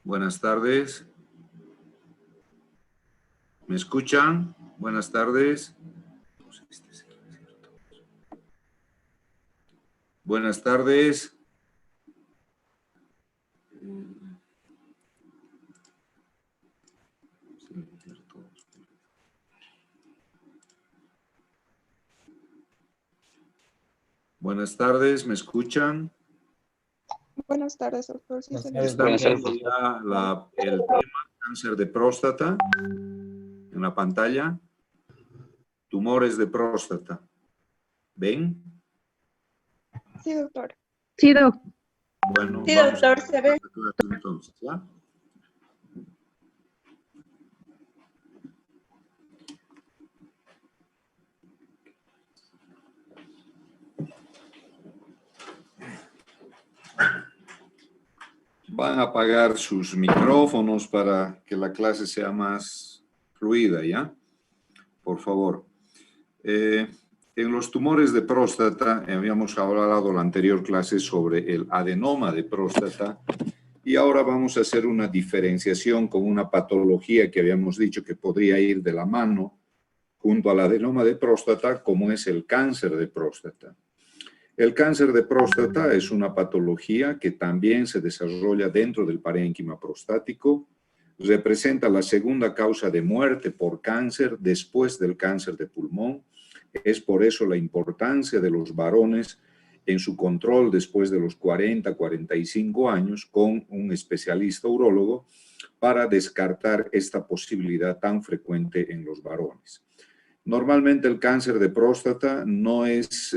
Buenas tardes. ¿Me escuchan? Buenas tardes. Buenas tardes. Buenas tardes, ¿me escuchan? Buenas tardes, doctor. Sí, Están viendo ya el tema cáncer de próstata en la pantalla. Tumores de próstata. ¿Ven? Sí, doctor. Sí, doctor. Bueno, Sí, vamos doctor, a se ve. entonces, ¿ya? Van a apagar sus micrófonos para que la clase sea más fluida, ¿ya? Por favor. En los tumores de próstata, habíamos hablado en la anterior clase sobre el adenoma de próstata y ahora vamos a hacer una diferenciación con una patología que habíamos dicho que podría ir de la mano junto al adenoma de próstata, como es el cáncer de próstata. El cáncer de próstata es una patología que también se desarrolla dentro del parénquima prostático, representa la segunda causa de muerte por cáncer después del cáncer de pulmón. Es por eso la importancia de los varones en su control después de los 40, 45 años con un especialista urólogo para descartar esta posibilidad tan frecuente en los varones. Normalmente el cáncer de próstata no es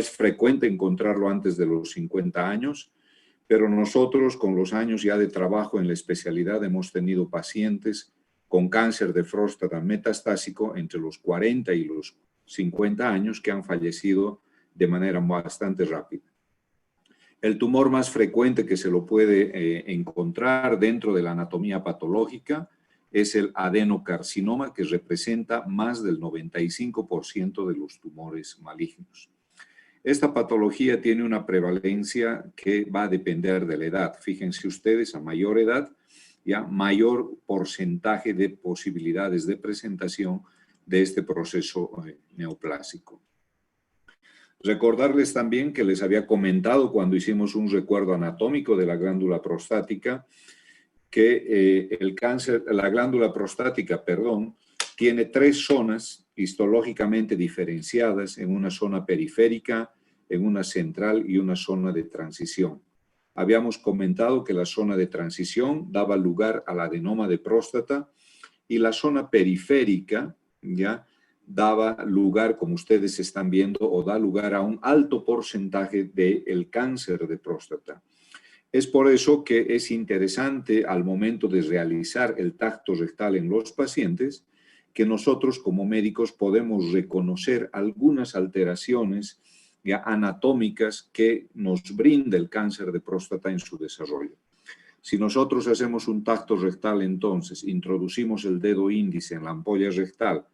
frecuente encontrarlo antes de los 50 años, pero nosotros con los años ya de trabajo en la especialidad hemos tenido pacientes con cáncer de próstata metastásico entre los 40 y los 50 años que han fallecido de manera bastante rápida. El tumor más frecuente que se lo puede encontrar dentro de la anatomía patológica es el adenocarcinoma, que representa más del 95% de los tumores malignos. Esta patología tiene una prevalencia que va a depender de la edad. Fíjense ustedes, a mayor edad, ya mayor porcentaje de posibilidades de presentación de este proceso neoplásico. Recordarles también que les había comentado cuando hicimos un recuerdo anatómico de la glándula prostática que la glándula prostática, tiene tres zonas histológicamente diferenciadas, en una zona periférica, en una central y una zona de transición. Habíamos comentado que la zona de transición daba lugar al adenoma de próstata y la zona periférica ya daba lugar, como ustedes están viendo, o da lugar a un alto porcentaje del cáncer de próstata. Es por eso que es interesante al momento de realizar el tacto rectal en los pacientes que nosotros como médicos podemos reconocer algunas alteraciones ya anatómicas que nos brinda el cáncer de próstata en su desarrollo. Si nosotros hacemos un tacto rectal, entonces introducimos el dedo índice en la ampolla rectal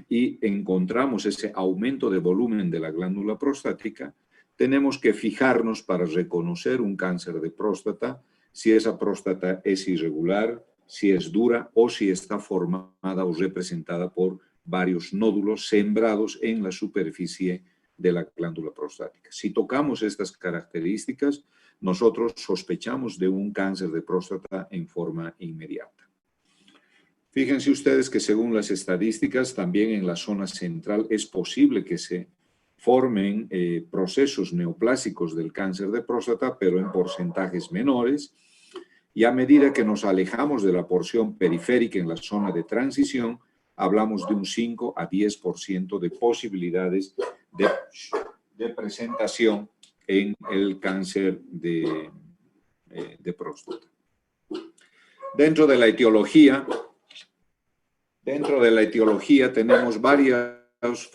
y encontramos ese aumento de volumen de la glándula prostática, tenemos que fijarnos para reconocer un cáncer de próstata, si esa próstata es irregular, si es dura o si está formada o representada por varios nódulos sembrados en la superficie de la glándula prostática. Si tocamos estas características, nosotros sospechamos de un cáncer de próstata en forma inmediata. Fíjense ustedes que según las estadísticas, también en la zona central es posible que se formen procesos neoplásicos del cáncer de próstata, pero en porcentajes menores. Y a medida que nos alejamos de la porción periférica en la zona de transición, hablamos de un 5 a 10% de posibilidades de presentación en el cáncer de próstata. Dentro de la etiología tenemos varios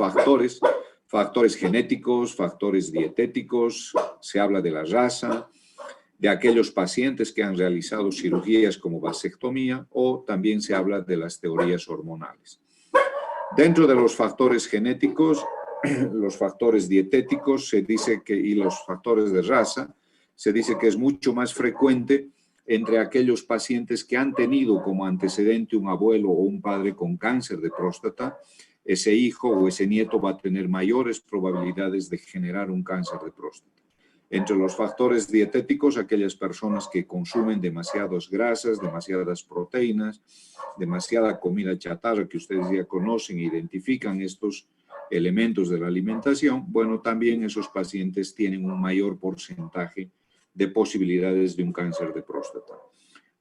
factores genéticos, factores dietéticos, se habla de la raza, de aquellos pacientes que han realizado cirugías como vasectomía o también se habla de las teorías hormonales. Dentro de los factores genéticos, los factores dietéticos se dice que, y los factores de raza, se dice que es mucho más frecuente entre aquellos pacientes que han tenido como antecedente un abuelo o un padre con cáncer de próstata, ese hijo o ese nieto va a tener mayores probabilidades de generar un cáncer de próstata. Entre los factores dietéticos, aquellas personas que consumen demasiadas grasas, demasiadas proteínas, demasiada comida chatarra que ustedes ya conocen e identifican estos elementos de la alimentación, bueno, también esos pacientes tienen un mayor porcentaje de posibilidades de un cáncer de próstata.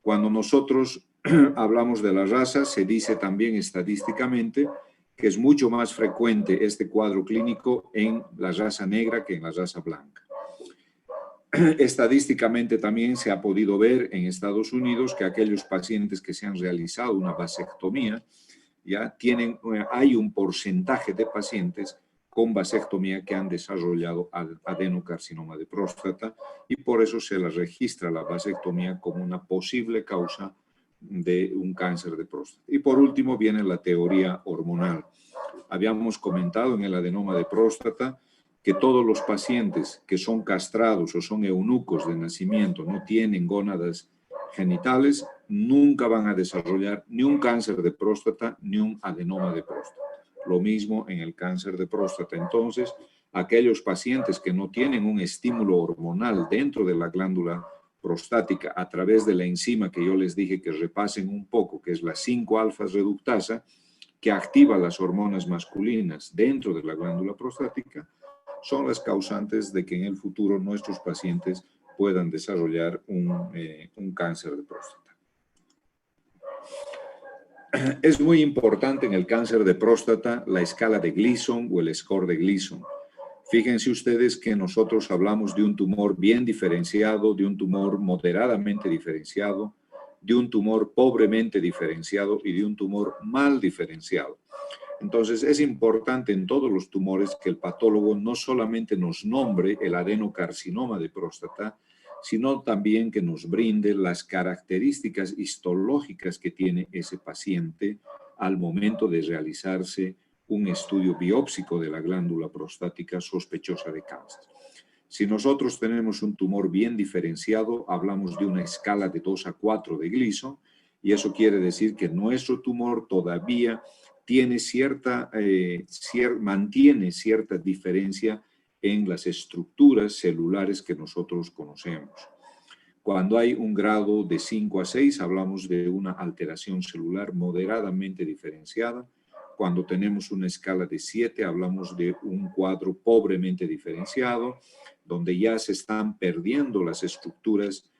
Cuando nosotros hablamos de la raza, se dice también estadísticamente que es mucho más frecuente este cuadro clínico en la raza negra que en la raza blanca. Estadísticamente también se ha podido ver en Estados Unidos que aquellos pacientes que se han realizado una vasectomía, hay un porcentaje de pacientes con vasectomía que han desarrollado adenocarcinoma de próstata y por eso se les registra la vasectomía como una posible causa de un cáncer de próstata. Y por último viene la teoría hormonal. Habíamos comentado en el adenoma de próstata que todos los pacientes que son castrados o son eunucos de nacimiento, no tienen gónadas genitales, nunca van a desarrollar ni un cáncer de próstata ni un adenoma de próstata. Lo mismo en el cáncer de próstata. Entonces, aquellos pacientes que no tienen un estímulo hormonal dentro de la glándula prostática a través de la enzima que yo les dije que repasen un poco, que es la 5-alfa reductasa, que activa las hormonas masculinas dentro de la glándula prostática, son las causantes de que en el futuro nuestros pacientes puedan desarrollar un cáncer de próstata. Es muy importante en el cáncer de próstata la escala de Gleason o el score de Gleason. Fíjense ustedes que nosotros hablamos de un tumor bien diferenciado, de un tumor moderadamente diferenciado, de un tumor pobremente diferenciado y de un tumor mal diferenciado. Entonces, es importante en todos los tumores que el patólogo no solamente nos nombre el adenocarcinoma de próstata, sino también que nos brinde las características histológicas que tiene ese paciente al momento de realizarse un estudio biópsico de la glándula prostática sospechosa de cáncer. Si nosotros tenemos un tumor bien diferenciado, hablamos de una escala de 2 a 4 de Gleason, y eso quiere decir que nuestro tumor todavía tiene mantiene cierta diferencia en las estructuras celulares que nosotros conocemos. Cuando hay un grado de 5 a 6, hablamos de una alteración celular moderadamente diferenciada. Cuando tenemos una escala de 7, hablamos de un cuadro pobremente diferenciado, donde ya se están perdiendo las estructuras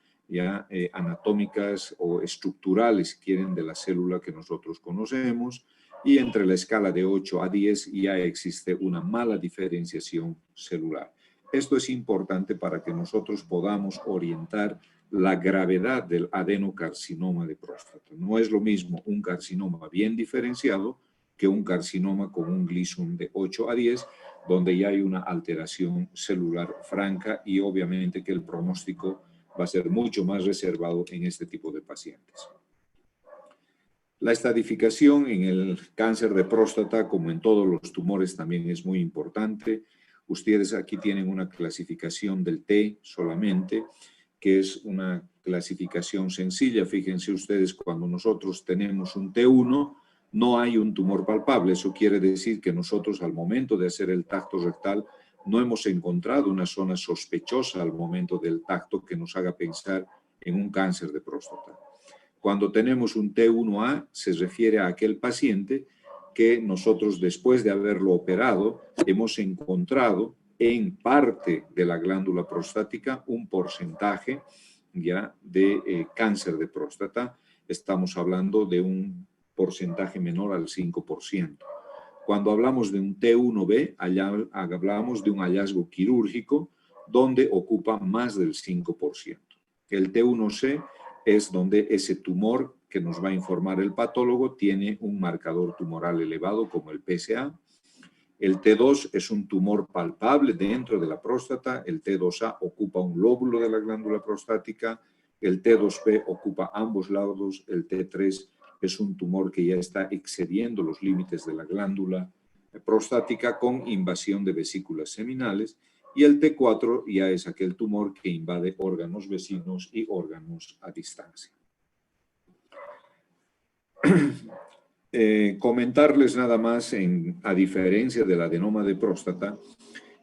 anatómicas o estructurales, si quieren, de la célula que nosotros conocemos. Y entre la escala de 8 a 10 ya existe una mala diferenciación celular. Esto es importante para que nosotros podamos orientar la gravedad del adenocarcinoma de próstata. No es lo mismo un carcinoma bien diferenciado que un carcinoma con un Gleason de 8 a 10, donde ya hay una alteración celular franca y obviamente que el pronóstico va a ser mucho más reservado en este tipo de pacientes. La estratificación en el cáncer de próstata, como en todos los tumores, también es muy importante. Ustedes aquí tienen una clasificación del T solamente, que es una clasificación sencilla. Fíjense ustedes, cuando nosotros tenemos un T1, no hay un tumor palpable. Eso quiere decir que nosotros al momento de hacer el tacto rectal no hemos encontrado una zona sospechosa al momento del tacto que nos haga pensar en un cáncer de próstata. Cuando tenemos un T1A, se refiere a aquel paciente que nosotros, después de haberlo operado, hemos encontrado en parte de la glándula prostática un porcentaje de cáncer de próstata. Estamos hablando de un porcentaje menor al 5%. Cuando hablamos de un T1B, hablamos de un hallazgo quirúrgico donde ocupa más del 5%. El T1C es donde ese tumor que nos va a informar el patólogo tiene un marcador tumoral elevado como el PSA. El T2 es un tumor palpable dentro de la próstata. El T2A ocupa un lóbulo de la glándula prostática. El T2P ocupa ambos lados. El T3 es un tumor que ya está excediendo los límites de la glándula prostática con invasión de vesículas seminales. y el T4 ya es aquel tumor que invade órganos vecinos y órganos a distancia. Comentarles nada más, a diferencia del adenoma de próstata,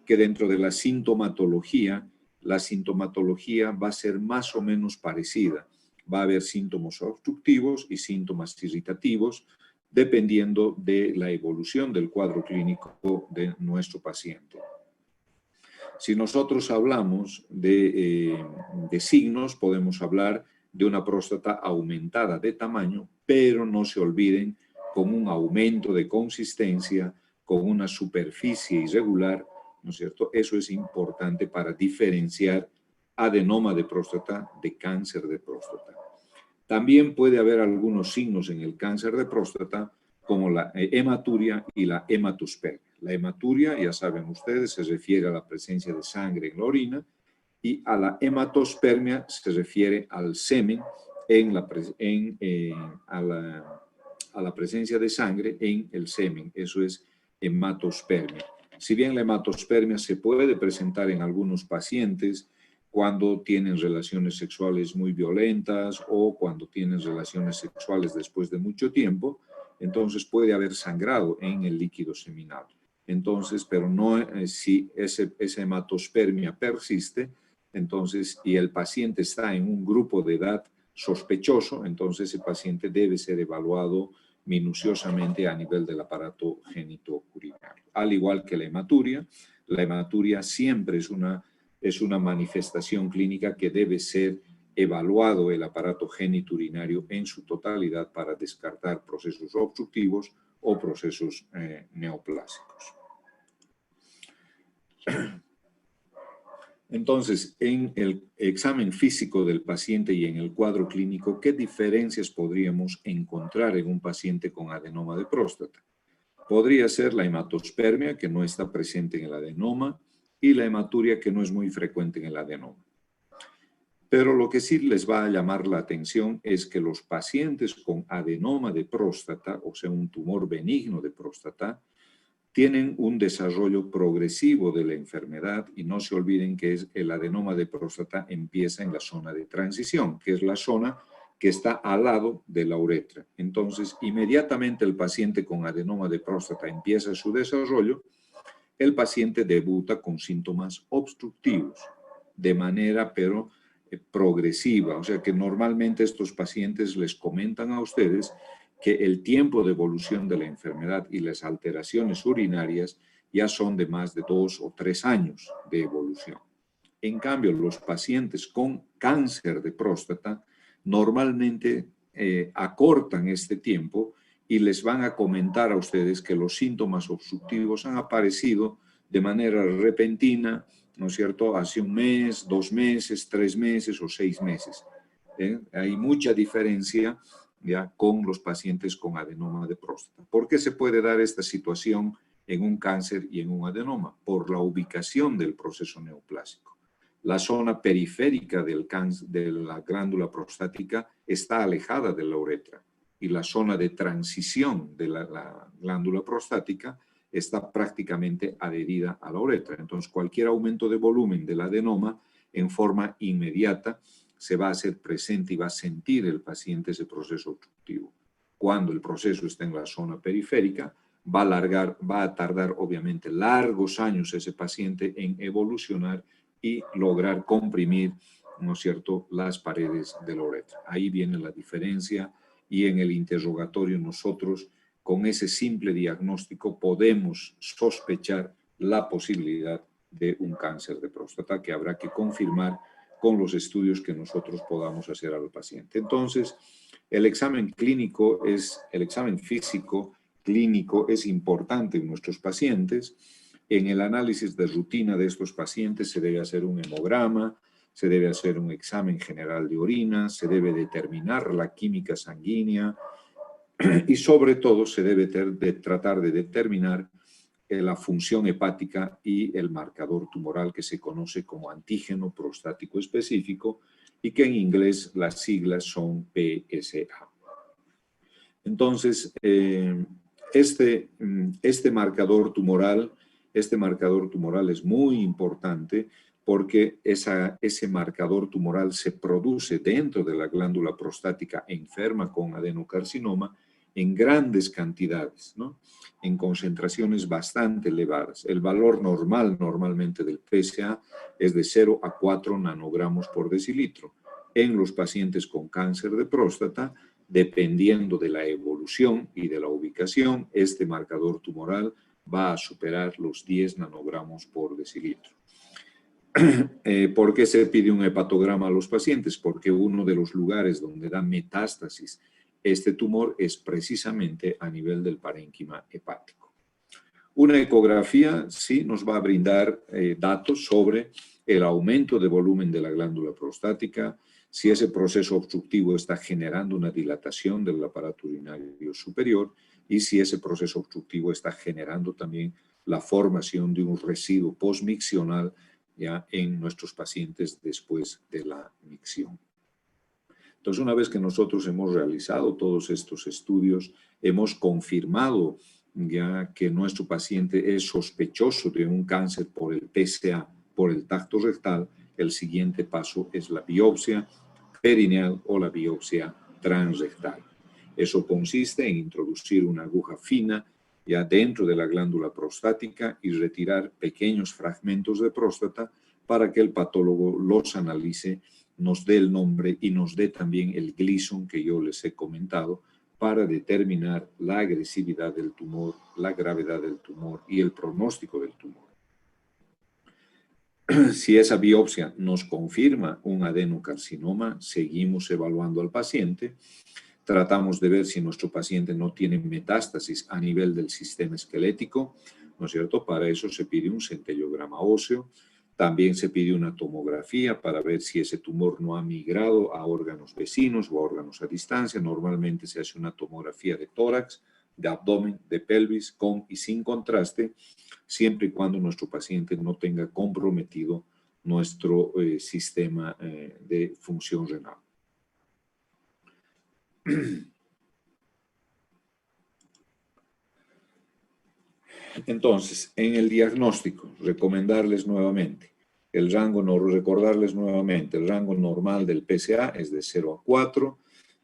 que dentro de la sintomatología va a ser más o menos parecida. Va a haber síntomas obstructivos y síntomas irritativos, dependiendo de la evolución del cuadro clínico de nuestro paciente. Si nosotros hablamos de signos, podemos hablar de una próstata aumentada de tamaño, pero no se olviden, con un aumento de consistencia, con una superficie irregular, ¿no es cierto? Eso es importante para diferenciar adenoma de próstata de cáncer de próstata. También puede haber algunos signos en el cáncer de próstata, como la hematuria y la hematospermia. La hematuria, ya saben ustedes, se refiere a la presencia de sangre en la orina, y a la hematospermia se refiere al semen a la presencia de sangre en el semen. Eso es hematospermia. Si bien la hematospermia se puede presentar en algunos pacientes cuando tienen relaciones sexuales muy violentas o cuando tienen relaciones sexuales después de mucho tiempo, entonces puede haber sangrado en el líquido seminal. Entonces, pero no si esa hematospermia persiste, entonces, y el paciente está en un grupo de edad sospechoso, entonces ese paciente debe ser evaluado minuciosamente a nivel del aparato genitourinario. Al igual que la hematuria siempre es una manifestación clínica que debe ser evaluado el aparato genitourinario en su totalidad para descartar procesos obstructivos o procesos neoplásicos. Entonces, en el examen físico del paciente y en el cuadro clínico, ¿qué diferencias podríamos encontrar en un paciente con adenoma de próstata? Podría ser la hematospermia, que no está presente en el adenoma, y la hematuria, que no es muy frecuente en el adenoma. Pero lo que sí les va a llamar la atención es que los pacientes con adenoma de próstata, o sea, un tumor benigno de próstata, tienen un desarrollo progresivo de la enfermedad, y no se olviden que el adenoma de próstata empieza en la zona de transición, que es la zona que está al lado de la uretra. Entonces, inmediatamente el paciente con adenoma de próstata empieza su desarrollo, el paciente debuta con síntomas obstructivos, de manera pero progresiva. O sea que normalmente estos pacientes les comentan a ustedes que el tiempo de evolución de la enfermedad y las alteraciones urinarias ya son de más de 2 o 3 años de evolución. En cambio, los pacientes con cáncer de próstata normalmente acortan este tiempo y les van a comentar a ustedes que los síntomas obstructivos han aparecido de manera repentina, ¿no es cierto?, hace 1 mes, 2 meses, 3 meses o 6 meses. Hay mucha diferencia ya con los pacientes con adenoma de próstata. ¿Por qué se puede dar esta situación en un cáncer y en un adenoma? Por la ubicación del proceso neoplásico. La zona periférica de la glándula prostática está alejada de la uretra y la zona de transición de la glándula prostática está prácticamente adherida a la uretra. Entonces, cualquier aumento de volumen del adenoma en forma inmediata se va a hacer presente y va a sentir el paciente ese proceso obstructivo. Cuando el proceso está en la zona periférica, va a tardar obviamente largos años ese paciente en evolucionar y lograr comprimir, ¿no es cierto?, las paredes de la uretra. Ahí viene la diferencia, y en el interrogatorio nosotros, con ese simple diagnóstico, podemos sospechar la posibilidad de un cáncer de próstata que habrá que confirmar con los estudios que nosotros podamos hacer al paciente. Entonces, el examen físico clínico es importante en nuestros pacientes. En el análisis de rutina de estos pacientes se debe hacer un hemograma, se debe hacer un examen general de orina, se debe determinar la química sanguínea y sobre todo se debe tratar de determinar la función hepática y el marcador tumoral que se conoce como antígeno prostático específico y que en inglés las siglas son PSA. Entonces, este marcador tumoral Este marcador tumoral es muy importante porque ese marcador tumoral se produce dentro de la glándula prostática enferma con adenocarcinoma en grandes cantidades, ¿no? En concentraciones bastante elevadas. El valor normal normalmente del PSA es de 0 a 4 nanogramos por decilitro. En los pacientes con cáncer de próstata, dependiendo de la evolución y de la ubicación, este marcador tumoral va a superar los 10 nanogramos por decilitro. ¿Por qué se pide un hepatograma a los pacientes? Porque uno de los lugares donde da metástasis este tumor es precisamente a nivel del parénquima hepático. Una ecografía sí nos va a brindar datos sobre el aumento de volumen de la glándula prostática, si ese proceso obstructivo está generando una dilatación del aparato urinario superior y si ese proceso obstructivo está generando también la formación de un residuo postmiccional ya en nuestros pacientes después de la micción. Entonces, una vez que nosotros hemos realizado todos estos estudios, hemos confirmado ya que nuestro paciente es sospechoso de un cáncer por el PSA, por el tacto rectal, el siguiente paso es la biopsia perineal o la biopsia transrectal. Eso consiste en introducir una aguja fina ya dentro de la glándula prostática y retirar pequeños fragmentos de próstata para que el patólogo los analice, nos dé el nombre y nos dé también el Gleason que yo les he comentado para determinar la agresividad del tumor, la gravedad del tumor y el pronóstico del tumor. Si esa biopsia nos confirma un adenocarcinoma, seguimos evaluando al paciente. Tratamos de ver si nuestro paciente no tiene metástasis a nivel del sistema esquelético, ¿no es cierto? Para eso se pide un centellograma óseo. También se pide una tomografía para ver si ese tumor no ha migrado a órganos vecinos o a órganos a distancia. Normalmente se hace una tomografía de tórax, de abdomen, de pelvis, con y sin contraste, siempre y cuando nuestro paciente no tenga comprometido nuestro sistema de función renal. Entonces, en el diagnóstico, recordarles nuevamente, el rango normal del PSA es de 0 a 4,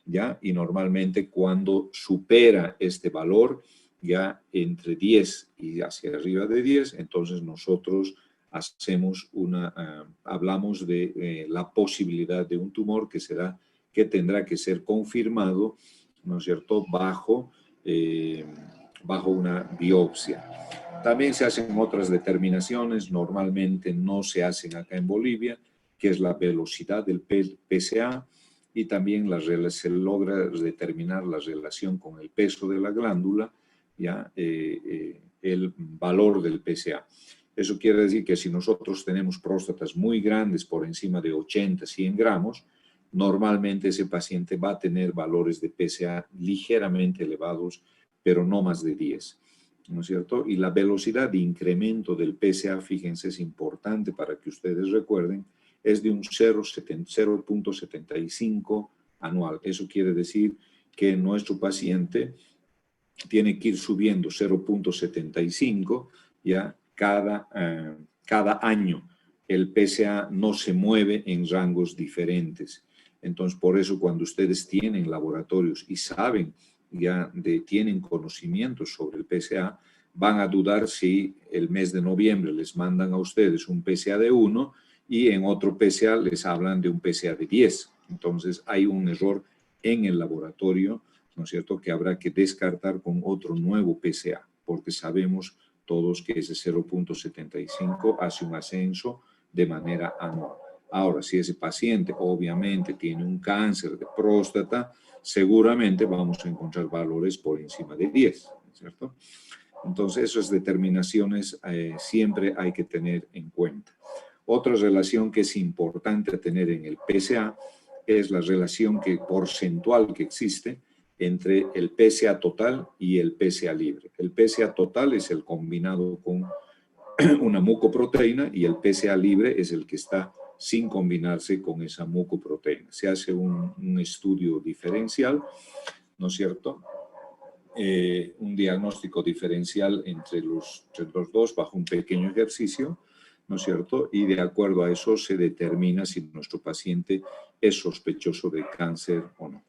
¿ya? Y normalmente cuando supera este valor, ya entre 10 y hacia arriba de 10, entonces nosotros hacemos hablamos de la posibilidad de un tumor que tendrá que ser confirmado, ¿no es cierto?, bajo una biopsia. También se hacen otras determinaciones, normalmente no se hacen acá en Bolivia, que es la velocidad del PSA y también se logra determinar la relación con el peso de la glándula, ya el valor del PSA. Eso quiere decir que si nosotros tenemos próstatas muy grandes, por encima de 80, 100 gramos, normalmente ese paciente va a tener valores de PSA ligeramente elevados, pero no más de 10, ¿no es cierto? Y la velocidad de incremento del PSA, fíjense, es importante para que ustedes recuerden, es de un 0.75 anual. Eso quiere decir que nuestro paciente tiene que ir subiendo 0.75 ya cada año. El PSA no se mueve en rangos diferentes. Entonces, por eso cuando ustedes tienen laboratorios y saben, tienen conocimientos sobre el PSA, van a dudar si el mes de noviembre les mandan a ustedes un PSA de 1 y en otro PSA les hablan de un PSA de 10. Entonces, hay un error en el laboratorio, ¿no es cierto?, que habrá que descartar con otro nuevo PSA, porque sabemos todos que ese 0.75 hace un ascenso de manera anual. Ahora, si ese paciente obviamente tiene un cáncer de próstata, seguramente vamos a encontrar valores por encima de 10, ¿cierto? Entonces, esas determinaciones siempre hay que tener en cuenta. Otra relación que es importante tener en el PSA es la relación porcentual que existe entre el PSA total y el PSA libre. El PSA total es el combinado con una mucoproteína y el PSA libre es el que está sin combinarse con esa mucoproteína. Se hace un estudio diferencial, ¿no es cierto?, un diagnóstico diferencial entre los dos bajo un pequeño ejercicio, ¿no es cierto? Y de acuerdo a eso se determina si nuestro paciente es sospechoso de cáncer o no.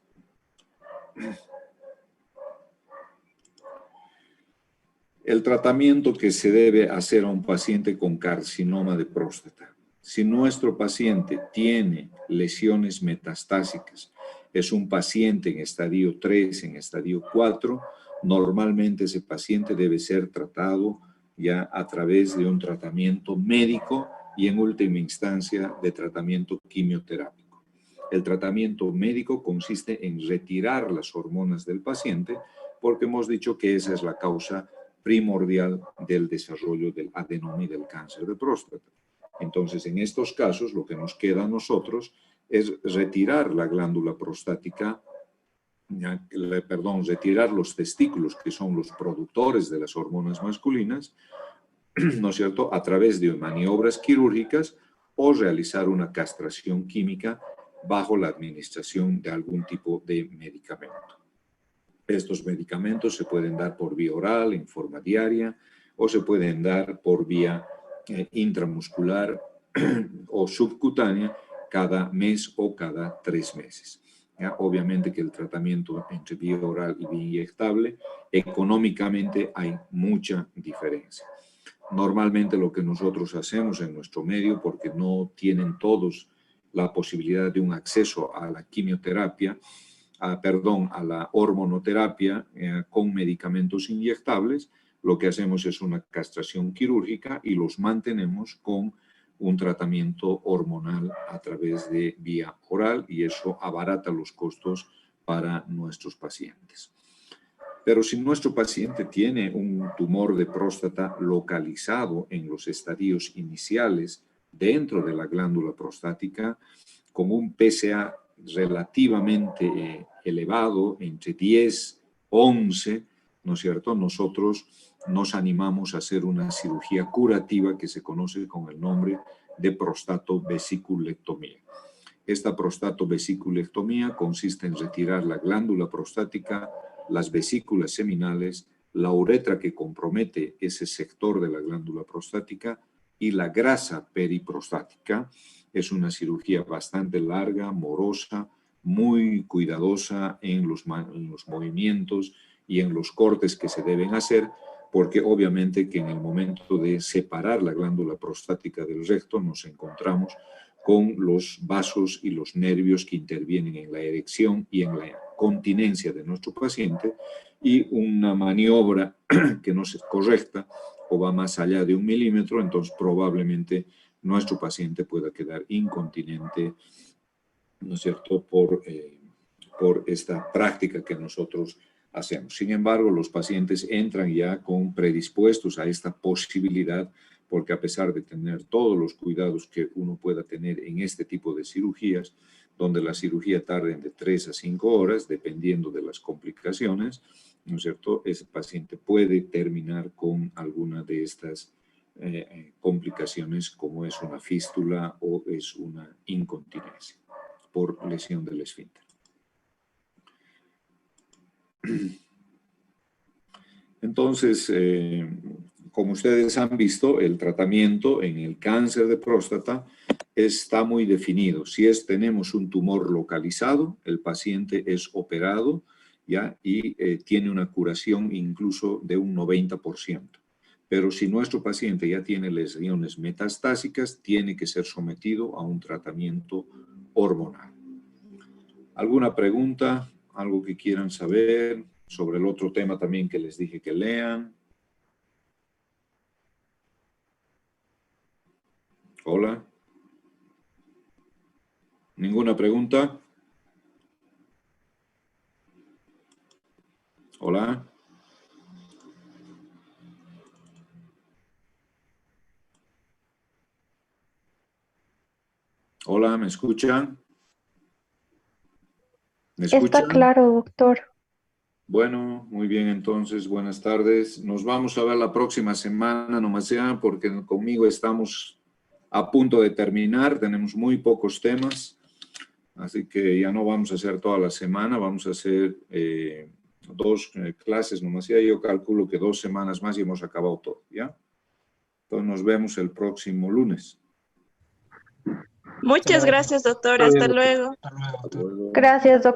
El tratamiento que se debe hacer a un paciente con carcinoma de próstata. Si nuestro paciente tiene lesiones metastásicas, es un paciente en estadio 3, en estadio 4, normalmente ese paciente debe ser tratado ya a través de un tratamiento médico y en última instancia de tratamiento quimioterápico. El tratamiento médico consiste en retirar las hormonas del paciente porque hemos dicho que esa es la causa primordial del desarrollo del adenoma y del cáncer de próstata. Entonces, en estos casos, lo que nos queda a nosotros es retirar la glándula prostática, retirar los testículos, que son los productores de las hormonas masculinas, ¿no es cierto?, a través de maniobras quirúrgicas o realizar una castración química bajo la administración de algún tipo de medicamento. Estos medicamentos se pueden dar por vía oral, en forma diaria, o se pueden dar por vía intramuscular o subcutánea cada mes o cada 3 meses. ¿Ya? Obviamente que el tratamiento entre vía oral y vía inyectable, económicamente hay mucha diferencia. Normalmente lo que nosotros hacemos en nuestro medio, porque no tienen todos la posibilidad de un acceso a la quimioterapia, a la hormonoterapia con medicamentos inyectables, lo que hacemos es una castración quirúrgica y los mantenemos con un tratamiento hormonal a través de vía oral y eso abarata los costos para nuestros pacientes. Pero si nuestro paciente tiene un tumor de próstata localizado en los estadios iniciales dentro de la glándula prostática, con un PSA relativamente elevado, entre 10, 11, ¿no es cierto? Nosotros nos animamos a hacer una cirugía curativa que se conoce con el nombre de prostatobesiculectomía. Esta prostatobesiculectomía consiste en retirar la glándula prostática, las vesículas seminales, la uretra que compromete ese sector de la glándula prostática y la grasa periprostática. Es una cirugía bastante larga, morosa, muy cuidadosa en los movimientos y en los cortes que se deben hacer, porque obviamente que en el momento de separar la glándula prostática del recto nos encontramos con los vasos y los nervios que intervienen en la erección y en la continencia de nuestro paciente, y una maniobra que no es correcta o va más allá de 1 milímetro, entonces probablemente nuestro paciente pueda quedar incontinente, ¿no es cierto?, por esta práctica que nosotros hacemos. Sin embargo, los pacientes entran ya predispuestos a esta posibilidad, porque a pesar de tener todos los cuidados que uno pueda tener en este tipo de cirugías, donde la cirugía tarda de 3 a 5 horas, dependiendo de las complicaciones, ¿no es cierto?, ese paciente puede terminar con alguna de estas complicaciones, como es una fístula o es una incontinencia por lesión del esfínter. Entonces, como ustedes han visto, el tratamiento en el cáncer de próstata está muy definido. Si tenemos un tumor localizado, el paciente es operado, ¿ya? Y tiene una curación incluso de un 90%. Pero si nuestro paciente ya tiene lesiones metastásicas, tiene que ser sometido a un tratamiento hormonal. ¿Alguna pregunta? ¿Algo que quieran saber sobre el otro tema también que les dije que lean? Hola. ¿Ninguna pregunta? Hola. Hola, ¿me escuchan? ¿Me escuchan? Está claro, doctor. Bueno, muy bien, entonces, buenas tardes. Nos vamos a ver la próxima semana, nomás ya, porque conmigo estamos a punto de terminar, tenemos muy pocos temas, así que ya no vamos a hacer toda la semana, vamos a hacer 2 clases nomás, ya yo calculo que 2 semanas más y hemos acabado todo, ¿ya? Entonces nos vemos el próximo lunes. Muchas gracias, doctor. Está bien, Hasta doctor. luego. Hasta luego, Hasta doctor. luego. Gracias, doctor.